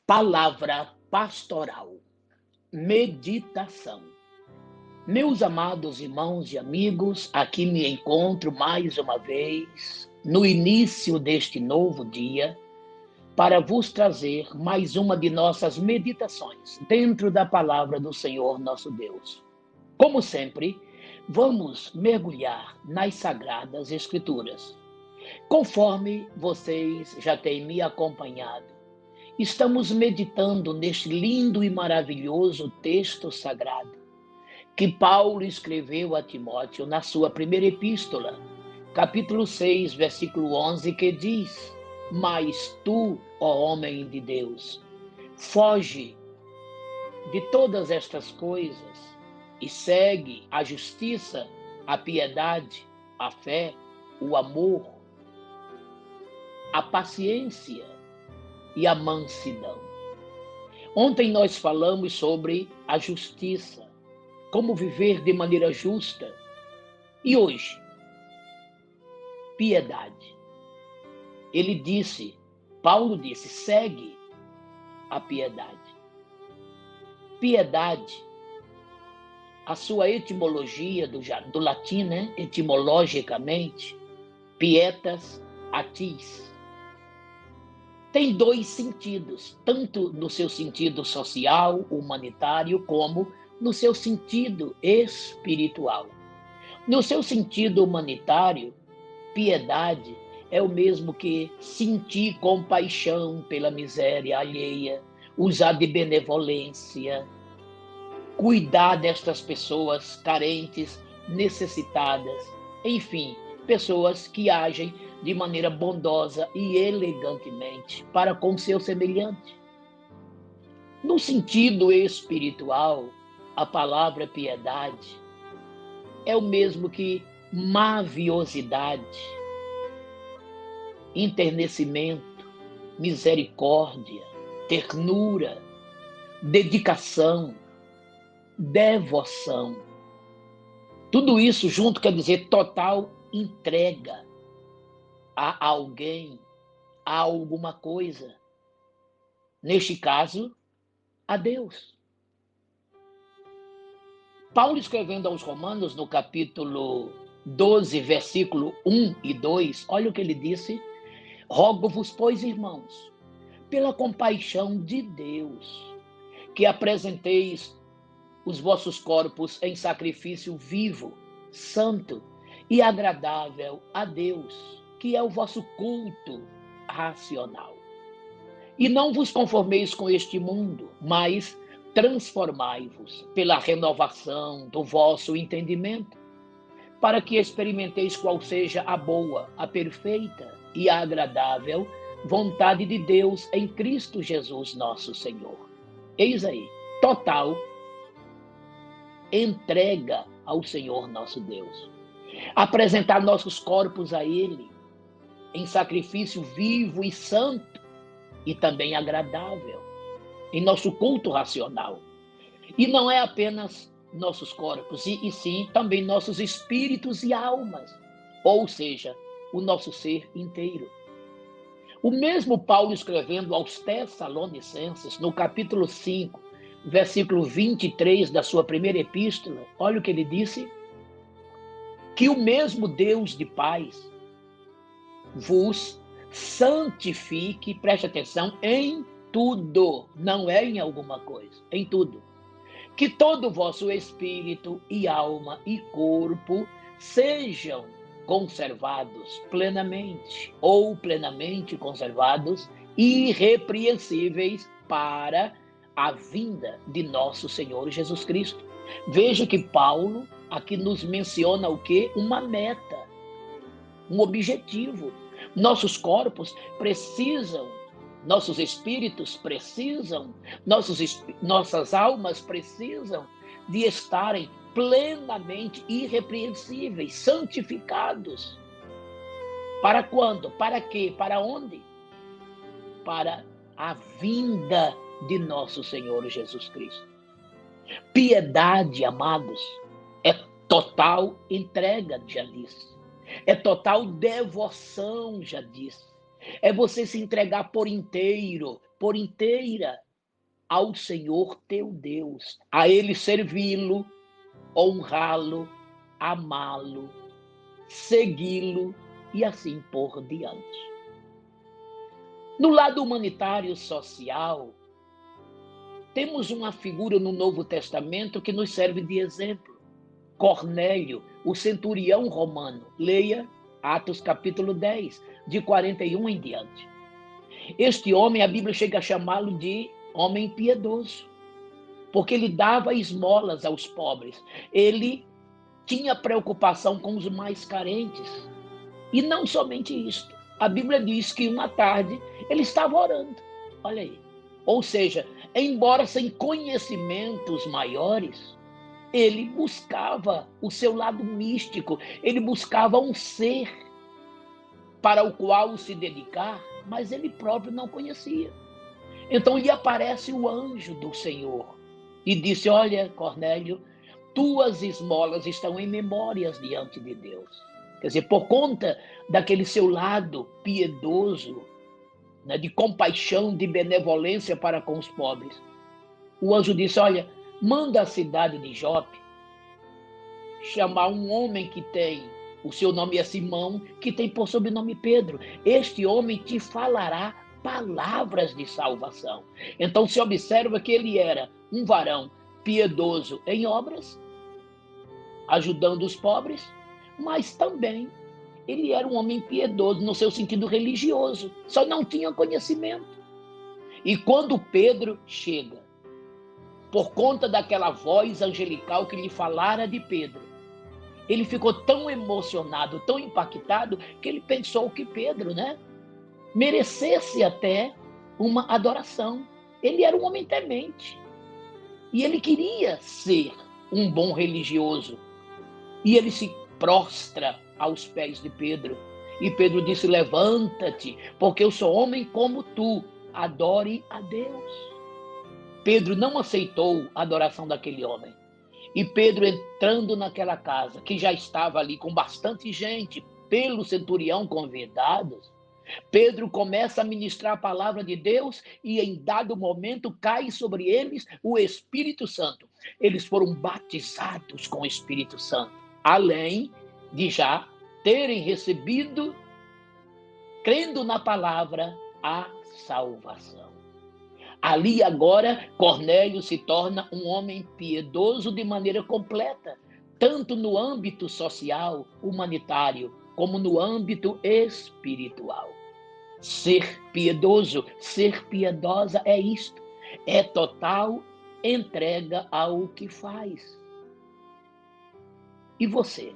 Palavra pastoral, meditação. Meus amados irmãos e amigos, aqui me encontro mais uma vez, no início deste novo dia, para vos trazer mais uma de nossas meditações dentro da palavra do Senhor nosso Deus. Como sempre, vamos mergulhar nas Sagradas Escrituras. Conforme vocês já têm me acompanhado, estamos meditando neste lindo e maravilhoso texto sagrado que Paulo escreveu a Timóteo na sua primeira epístola, capítulo 6, versículo 11, que diz: Mas tu, ó homem de Deus, foge de todas estas coisas e segue a justiça, a piedade, a fé, o amor, a paciência e a mansidão. Ontem nós falamos sobre a justiça, como viver de maneira justa. E hoje, piedade. Paulo disse, segue a piedade. Piedade, a sua etimologia do latim, etimologicamente, pietas atis. Tem dois sentidos, tanto no seu sentido social, humanitário, como no seu sentido espiritual. No seu sentido humanitário, piedade é o mesmo que sentir compaixão pela miséria alheia, usar de benevolência, cuidar destas pessoas carentes, necessitadas, enfim, pessoas que agem de maneira bondosa e elegantemente para com seu semelhante. No sentido espiritual, a palavra piedade é o mesmo que maviosidade, enternecimento, misericórdia, ternura, dedicação, devoção. Tudo isso junto quer dizer total entrega a alguém, a alguma coisa. Neste caso, a Deus. Paulo escrevendo aos Romanos, no capítulo 12, versículo 1 e 2, olha o que ele disse: Rogo-vos, pois, irmãos, pela compaixão de Deus, que apresenteis os vossos corpos em sacrifício vivo, santo e agradável a Deus, que é o vosso culto racional. E não vos conformeis com este mundo, mas transformai-vos pela renovação do vosso entendimento, para que experimenteis qual seja a boa, a perfeita e a agradável vontade de Deus em Cristo Jesus nosso Senhor. Eis aí, total entrega ao Senhor nosso Deus. Apresentar nossos corpos a Ele em sacrifício vivo e santo e também agradável, em nosso culto racional. E não é apenas nossos corpos, e sim também nossos espíritos e almas, ou seja, o nosso ser inteiro. O mesmo Paulo escrevendo aos Tessalonicenses, no capítulo 5, versículo 23 da sua primeira epístola, olha o que ele disse: que o mesmo Deus de paz vos santifique, preste atenção, em tudo, não é em alguma coisa, em tudo. Que todo o vosso espírito e alma e corpo sejam conservados plenamente, ou plenamente conservados, irrepreensíveis para a vinda de nosso Senhor Jesus Cristo. Veja que Paulo aqui nos menciona o quê? Uma meta, um objetivo. Nossos corpos precisam, nossos espíritos precisam, nossas almas precisam de estarem plenamente irrepreensíveis, santificados. Para quando? Para quê? Para onde? Para a vinda de nosso Senhor Jesus Cristo. Piedade, amados, é total entrega, já disse. É total devoção, já disse. É você se entregar por inteiro por inteira ao Senhor teu Deus, a Ele servi-lo, honrá-lo, amá-lo, segui-lo e assim por diante. No lado humanitário social, temos uma figura no Novo Testamento que nos serve de exemplo. Cornélio, o centurião romano. Leia Atos capítulo 10, de 41 em diante. Este homem, a Bíblia chega a chamá-lo de homem piedoso, porque ele dava esmolas aos pobres. Ele tinha preocupação com os mais carentes. E não somente isso. A Bíblia diz que uma tarde ele estava orando. Olha aí. Ou seja, embora sem conhecimentos maiores, ele buscava o seu lado místico, ele buscava um ser para o qual se dedicar, mas ele próprio não conhecia. Então lhe aparece o anjo do Senhor e disse: olha, Cornélio, tuas esmolas estão em memórias diante de Deus. Quer dizer, por conta daquele seu lado piedoso, né, de compaixão, de benevolência para com os pobres, o anjo disse: olha, manda a cidade de Jope chamar um homem que tem, o seu nome é Simão, que tem por sobrenome Pedro. Este homem te falará palavras de salvação. Então se observa que ele era um varão piedoso em obras, ajudando os pobres, mas também ele era um homem piedoso no seu sentido religioso, só não tinha conhecimento. E quando Pedro chega, por conta daquela voz angelical que lhe falara de Pedro, ele ficou tão emocionado, tão impactado, que ele pensou que Pedro, merecesse até uma adoração. Ele era um homem temente. E ele queria ser um bom religioso. E ele se prostra aos pés de Pedro. E Pedro disse: levanta-te, porque eu sou homem como tu, adore a Deus. Pedro não aceitou a adoração daquele homem. E Pedro, entrando naquela casa, que já estava ali com bastante gente, pelo centurião convidados, Pedro começa a ministrar a palavra de Deus e em dado momento cai sobre eles o Espírito Santo. Eles foram batizados com o Espírito Santo, além de já terem recebido, crendo na palavra, a salvação. Ali agora, Cornélio se torna um homem piedoso de maneira completa, tanto no âmbito social, humanitário, como no âmbito espiritual. Ser piedoso, ser piedosa é isto, é total entrega ao que faz. E você?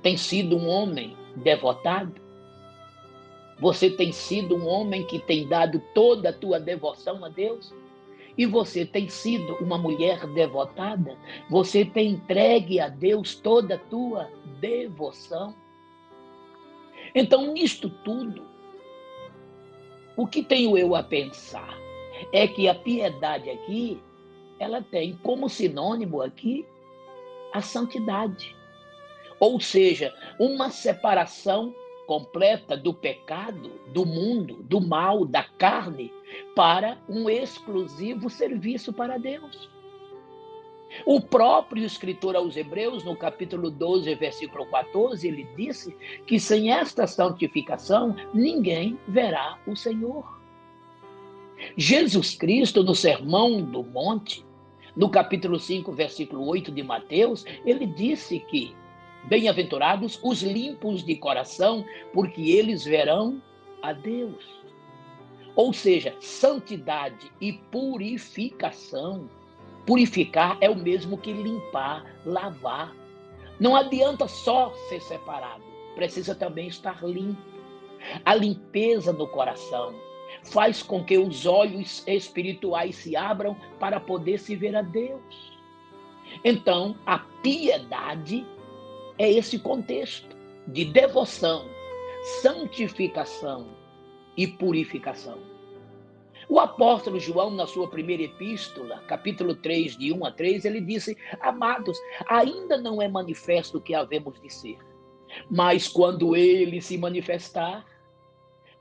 Tem sido um homem devotado? Você tem sido um homem que tem dado toda a tua devoção a Deus? E você tem sido uma mulher devotada? Você tem entregue a Deus toda a tua devoção? Então, nisto tudo, o que tenho eu a pensar é que a piedade aqui, ela tem como sinônimo aqui a santidade. Ou seja, uma separação completa do pecado, do mundo, do mal, da carne, para um exclusivo serviço para Deus. O próprio escritor aos Hebreus, no capítulo 12, versículo 14, ele disse que sem esta santificação, ninguém verá o Senhor. Jesus Cristo, no Sermão do Monte, no capítulo 5, versículo 8 de Mateus, ele disse que bem-aventurados os limpos de coração, porque eles verão a Deus. Ou seja, santidade e purificação. Purificar é o mesmo que limpar, lavar. Não adianta só ser separado, precisa também estar limpo. A limpeza no coração faz com que os olhos espirituais se abram para poder se ver a Deus. Então, a piedade é esse contexto de devoção, santificação e purificação. O apóstolo João, na sua primeira epístola, capítulo 3, de 1 a 3, ele disse: amados, ainda não é manifesto o que havemos de ser, mas quando ele se manifestar,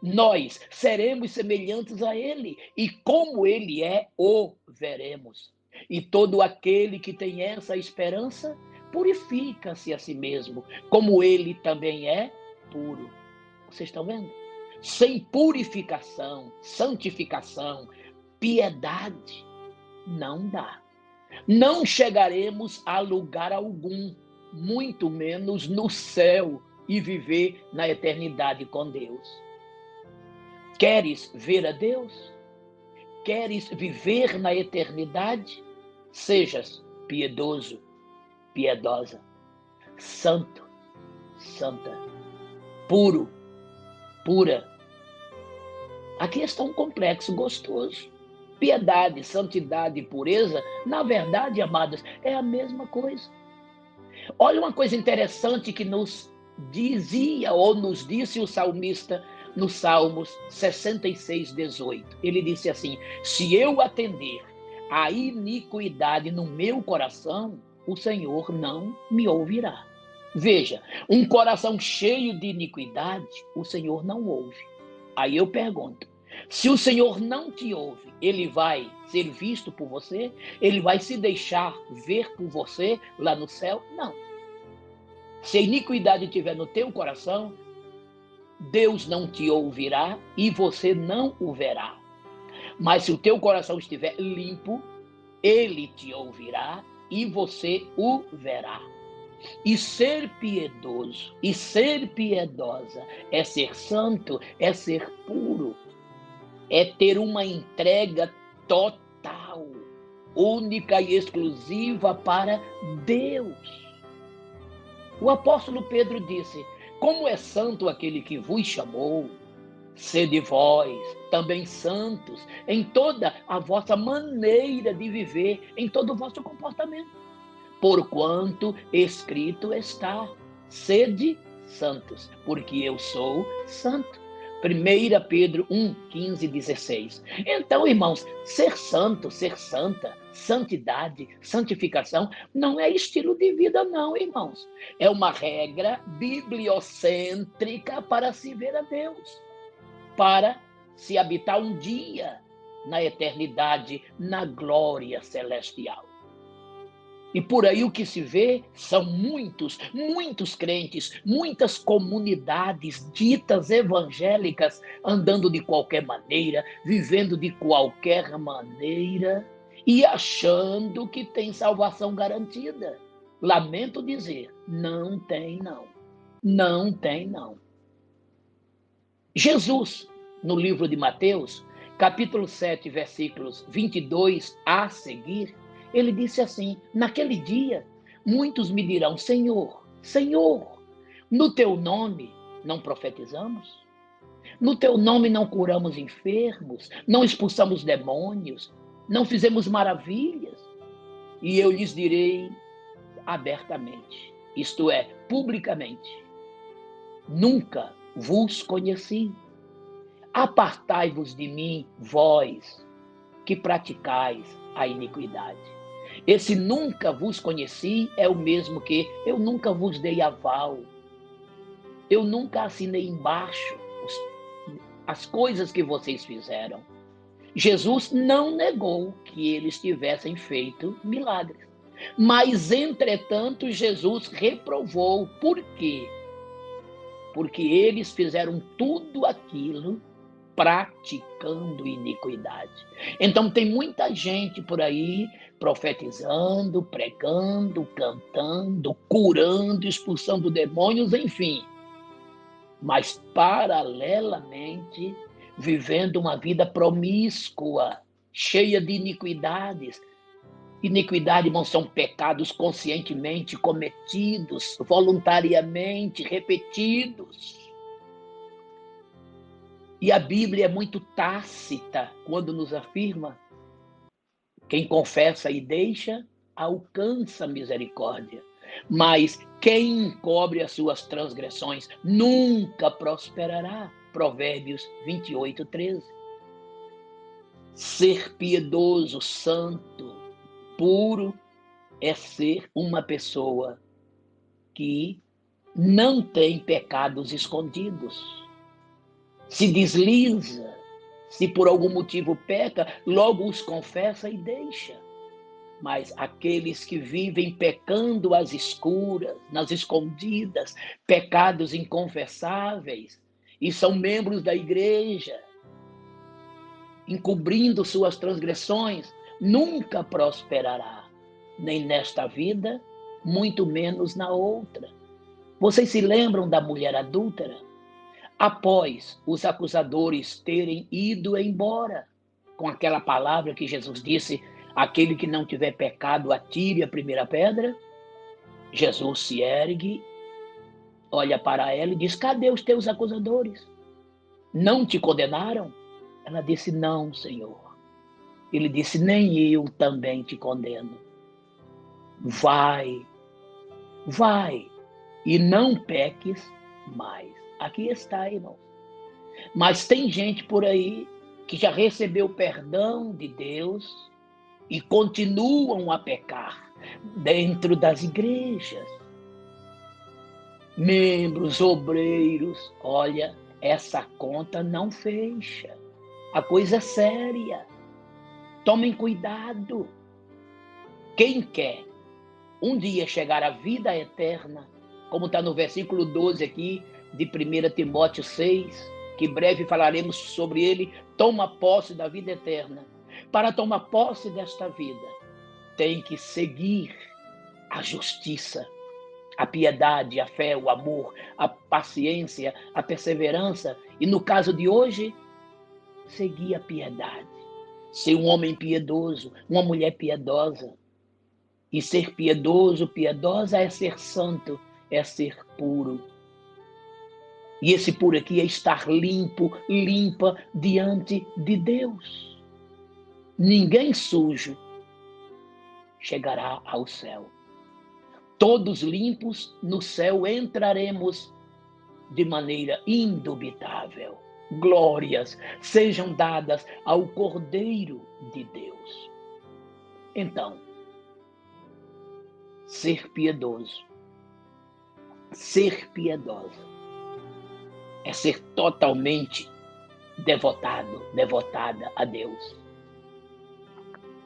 nós seremos semelhantes a ele, e como ele é, o veremos. E todo aquele que tem essa esperança, purifica-se a si mesmo, como ele também é puro. Vocês estão vendo? Sem purificação, santificação, piedade, não dá. Não chegaremos a lugar algum, muito menos no céu e viver na eternidade com Deus. Queres ver a Deus? Queres viver na eternidade? Sejas piedoso, piedosa, santo, santa, puro, pura. Aqui está um complexo gostoso. Piedade, santidade e pureza, na verdade, amadas, é a mesma coisa. Olha uma coisa interessante que nos dizia ou nos disse o salmista no Salmos 66:18. Ele disse assim: se eu atender à iniquidade no meu coração, o Senhor não me ouvirá. Veja, um coração cheio de iniquidade, o Senhor não ouve. Aí eu pergunto, se o Senhor não te ouve, ele vai ser visto por você? Ele vai se deixar ver por você lá no céu? Não. Se a iniquidade estiver no teu coração, Deus não te ouvirá e você não o verá. Mas se o teu coração estiver limpo, ele te ouvirá e você o verá. E ser piedoso e ser piedosa é ser santo, é ser puro, é ter uma entrega total, única e exclusiva para Deus. O apóstolo Pedro disse: como é santo aquele que vos chamou, sede vós também santos em toda a vossa maneira de viver, em todo o vosso comportamento. Porquanto escrito está: sede santos, porque eu sou santo. 1 Pedro 1, 15, 16. Então, irmãos, ser santo, ser santa, santidade, santificação, não é estilo de vida, não, irmãos. É uma regra bibliocêntrica para se ver a Deus, para se habitar um dia na eternidade, na glória celestial. E por aí o que se vê são muitos crentes, muitas comunidades ditas evangélicas andando de qualquer maneira, vivendo de qualquer maneira e achando que tem salvação garantida. Lamento dizer, não tem não. Não tem não. Jesus, no livro de Mateus, capítulo 7, versículos 22 a seguir, ele disse assim: naquele dia, muitos me dirão: Senhor, Senhor, no teu nome não profetizamos? No teu nome não curamos enfermos, não expulsamos demônios, não fizemos maravilhas? E eu lhes direi abertamente, isto é, publicamente: nunca vos conheci. Apartai-vos de mim, vós que praticais a iniquidade. Esse nunca vos conheci é o mesmo que eu nunca vos dei aval. Eu nunca assinei embaixo as coisas que vocês fizeram. Jesus não negou que eles tivessem feito milagres. Mas, entretanto, Jesus reprovou. Por quê? Porque eles fizeram tudo aquilo praticando iniquidade. Então tem muita gente por aí profetizando, pregando, cantando, curando, expulsando demônios, enfim. Mas paralelamente vivendo uma vida promíscua, cheia de iniquidades. Iniquidade, irmãos, são pecados conscientemente cometidos, voluntariamente repetidos. E a Bíblia é muito tácita quando nos afirma: quem confessa e deixa, alcança misericórdia. Mas quem encobre as suas transgressões nunca prosperará. Provérbios 28, 13. Ser piedoso, santo, puro, é ser uma pessoa que não tem pecados escondidos. se desliza, se por algum motivo peca, logo os confessa e deixa. Mas aqueles que vivem pecando às escuras, nas escondidas, pecados inconfessáveis, e são membros da igreja, encobrindo suas transgressões, nunca prosperará, nem nesta vida, muito menos na outra. Vocês se lembram da mulher adúltera? Após os acusadores terem ido embora, com aquela palavra que Jesus disse: aquele que não tiver pecado, atire a primeira pedra. Jesus se ergue, olha para ela e diz: cadê os teus acusadores? Não te condenaram? Ela disse: não, Senhor. Ele disse: nem eu também te condeno. Vai, e não peques mais. Aqui está, irmão. Mas tem gente por aí que já recebeu perdão de Deus e continuam a pecar dentro das igrejas. Membros, obreiros, olha, essa conta não fecha. A coisa é séria. Tomem cuidado. Quem quer um dia chegar à vida eterna, como está no versículo 12 aqui de 1 Timóteo 6, que breve falaremos sobre ele, toma posse da vida eterna. Para tomar posse desta vida, tem que seguir a justiça, a piedade, a fé, o amor, a paciência, a perseverança. E no caso de hoje, seguir a piedade. Ser um homem piedoso, uma mulher piedosa. E ser piedoso, piedosa é ser santo, é ser puro. E esse puro aqui é estar limpo, limpa diante de Deus. Ninguém sujo chegará ao céu. Todos limpos no céu entraremos de maneira indubitável. Glórias sejam dadas ao Cordeiro de Deus. Então, ser piedoso, ser piedosa, é ser totalmente devotado, devotada a Deus.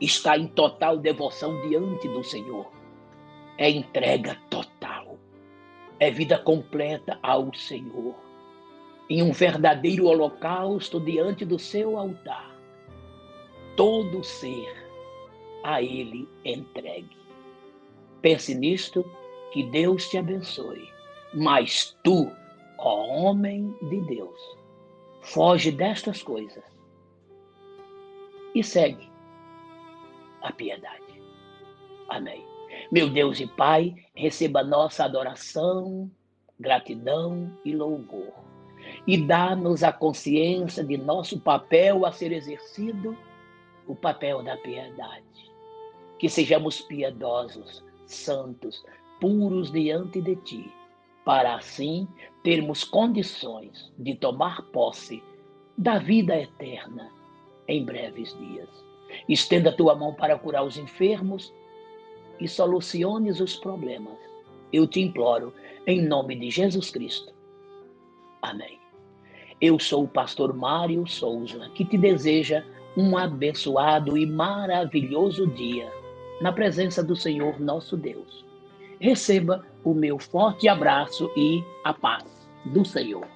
Está em total devoção diante do Senhor. É entrega total. É vida completa ao Senhor. Em um verdadeiro holocausto diante do seu altar. Todo ser a Ele entregue. Pense nisto, que Deus te abençoe. Mas tu, ó homem de Deus, foge destas coisas e segue a piedade. Amém. Meu Deus e Pai, receba nossa adoração, gratidão e louvor. E dá-nos a consciência de nosso papel a ser exercido, o papel da piedade. Que sejamos piedosos, santos, puros diante de Ti, para assim termos condições de tomar posse da vida eterna em breves dias. Estenda a Tua mão para curar os enfermos e soluciones os problemas. Eu te imploro, em nome de Jesus Cristo. Amém. Eu sou o pastor Mário Souza, que te deseja um abençoado e maravilhoso dia na presença do Senhor nosso Deus. Receba o meu forte abraço e a paz do Senhor.